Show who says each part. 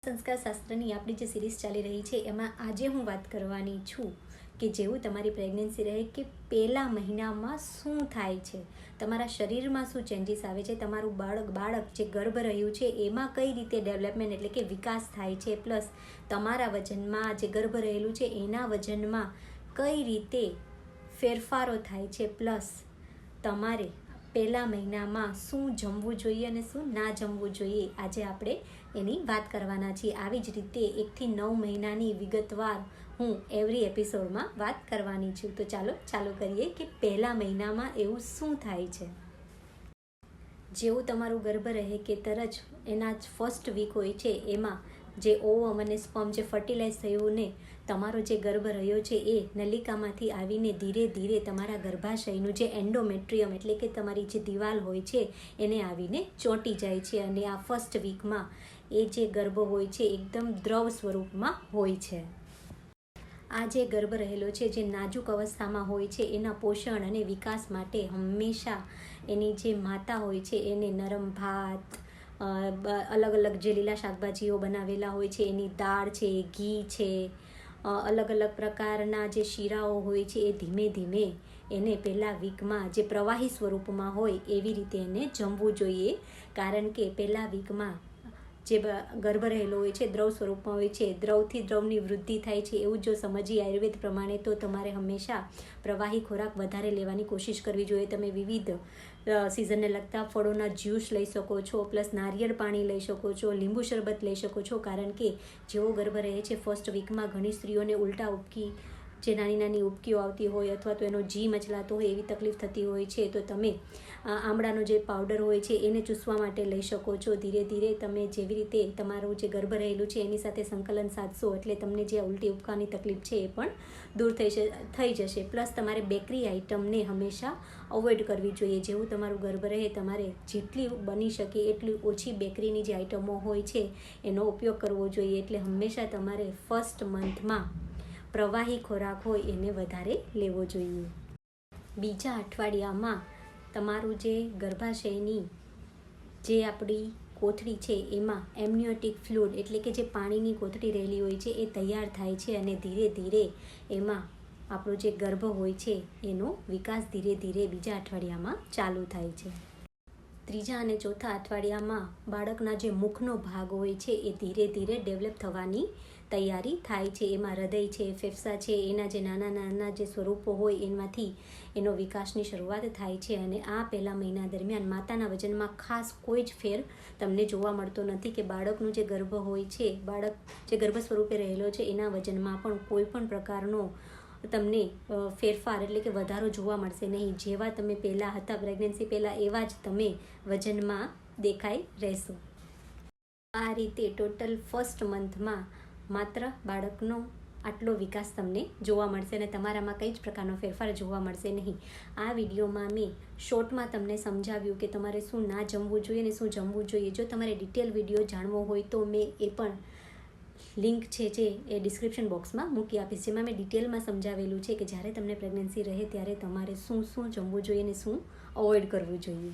Speaker 1: સંસ્કાર શાસ્ત્રની આપણી જે સિરીઝ ચાલી રહી છે એમાં આજે હું વાત કરવાની છું કે જેવું તમારી પ્રેગ્નન્સી રહે કે પહેલા મહિનામાં શું થાય છે, તમારા શરીરમાં શું ચેન્જીસ આવે છે, તમારું બાળક જે ગર્ભ રહ્યું છે એમાં કઈ રીતે ડેવલપમેન્ટ એટલે કે વિકાસ થાય છે, પ્લસ તમારા વજનમાં જે ગર્ભ રહેલું છે એના વજનમાં કઈ રીતે ફેરફારો થાય છે, પ્લસ તમારે પહેલા મહિનામાં શું જમવું જોઈએ અને શું ના જમવું જોઈએ, આજે આપણે એની વાત કરવાના છીએ. આવી જ રીતે 1 થી 9 મહિનાની વિગતવાર હું એવરી એપિસોડમાં વાત કરવાની છું. તો ચાલો કરીએ કે પહેલા મહિનામાં એવું શું થાય છે. જેવું તમારું ગર્ભ રહે કે તરત એના જ ફર્સ્ટ વીક હોય છે એમાં જે ઓવમ અને સ્પર્મ જે ફર્ટિલાઇઝ થયું ને તમારો જે ગર્ભ રહ્યો છે એ નલિકામાંથી આવીને ધીરે ધીરે તમારા ગર્ભાશયનું જે એન્ડોમેટ્રિયમ એટલે કે તમારી જે દિવાલ હોય છે એને આવીને ચોંટી જાય છે અને આ ફર્સ્ટ વીકમાં એ જે ગર્ભ હોય છે એકદમ દ્રવ સ્વરૂપમાં હોય છે. આ જે ગર્ભ રહેલો છે જે નાજુક અવસ્થામાં હોય છે એના પોષણ અને વિકાસ માટે હંમેશા એની જે માતા હોય છે એને નરમ ભાત, અલગ અલગ જે લીલા શાકભાજીઓ બનાવેલા હોય છે એની દાળ છે, ઘી છે, અલગ અલગ પ્રકારના જે શીરાઓ હોય છે એ ધીમે ધીમે એને પહેલા વીકમાં જે પ્રવાહી સ્વરૂપમાં હોય એવી રીતે એને જમવું જોઈએ. કારણ કે પહેલા વીકમાં જે ગર્ભ રહેલો હોય છે દ્રવ સ્વરૂપમાં હોય છે, દ્રવથી દ્રવની વૃદ્ધિ થાય છે એવું જો સમજીએ આયુર્વેદ પ્રમાણે તો તમારે હંમેશા પ્રવાહી ખોરાક વધારે લેવાની કોશિશ કરવી જોઈએ. તમે વિવિધ સિઝનને લગતા ફળોના જ્યુસ લઈ શકો છો, પ્લસ નારિયેળ પાણી લઈ શકો છો, લીંબુ શરબત લઈ શકો છો. કારણ કે જેવો ગર્ભ રહે છે ફર્સ્ટ વીકમાં ઘણી સ્ત્રીઓને ઉલટા ઉપકી જે નાની નાની ઉપકીઓ આવતી હોય અથવા તો એનો જી મચલાતો હોય એવી તકલીફ થતી હોય છે તો તમે આમળાનો જે પાવડર હોય છે એને ચૂસવા માટે લઈ શકો છો. ધીરે ધીરે તમે જેવી રીતે તમારું જે ગર્ભ રહેલું છે એની સાથે સંકલન સાધશો એટલે તમને જે ઉલટી ઉપકારની તકલીફ છે એ પણ દૂર થઈ જશે. પ્લસ તમારે બેકરી આઇટમને હંમેશા અવોઇડ કરવી જોઈએ. જેવું તમારું ગર્ભ રહે તમારે જેટલી બની શકે એટલી ઓછી બેકરીની જે આઇટમો હોય છે એનો ઉપયોગ કરવો જોઈએ. એટલે હંમેશા તમારે ફર્સ્ટ મંથમાં પ્રવાહી ખોરાક હોય એને વધારે લેવો જોઈએ. બીજા અઠવાડિયામાં તમારું જે ગર્ભાશયની જે આપણી કોથળી છે એમાં એમનિયોટિક ફ્લુઇડ એટલે કે જે પાણીની કોથળી રહેલી હોય છે એ તૈયાર થાય છે અને ધીરે ધીરે એમાં આપણો જે ગર્ભ હોય છે એનો વિકાસ ધીરે ધીરે બીજા અઠવાડિયામાં ચાલુ થાય છે. ત્રીજા અને ચોથા અઠવાડિયામાં બાળકના જે મુખનો ભાગ હોય છે એ ધીરે ધીરે ડેવલપ થવાની તૈયારી થાય છે. એમાં હૃદય છે, ફેફસા છે, એના જે નાના નાના જે સ્વરૂપો હોય એમાંથી એનો વિકાસની શરૂઆત થાય છે. અને આ પહેલા મહિના દરમિયાન માતાના વજનમાં ખાસ કોઈ જ ફેર તમને જોવા મળતો નથી કે બાળકનું જે ગર્ભ હોય છે, બાળક જે ગર્ભ સ્વરૂપે રહેલો છે એના વજનમાં પણ કોઈ પણ પ્રકારનો તમને ફેરફાર એટલે કે વધારો જોવા મળશે નહીં. જેવા તમે પહેલાં હતા પ્રેગ્નન્સી પહેલાં એવા જ તમે વજનમાં દેખાઈ રહેશો. આ રીતે ટોટલ ફર્સ્ટ મંથમાં માત્ર બાળકનો આટલો વિકાસ તમને જોવા મળશે અને તમારામાં કંઈ જ પ્રકારનો ફેરફાર જોવા મળશે નહીં. આ વિડીયોમાં મેં શોર્ટમાં તમને સમજાવ્યું કે તમારે શું ના જમવું જોઈએ અને શું જમવું જોઈએ. જો તમારે ડિટેલ વિડીયો જાણવો હોય તો મેં એ પણ લિંક છે જે એ ડિસ્ક્રિપ્શન બોક્સમાં મૂકી આપીશ, જેમાં મેં ડિટેલમાં સમજાવેલું છે કે જ્યારે તમને પ્રેગ્નન્સી રહે ત્યારે તમારે શું જમવું જોઈએ અને શું અવોઇડ કરવું જોઈએ.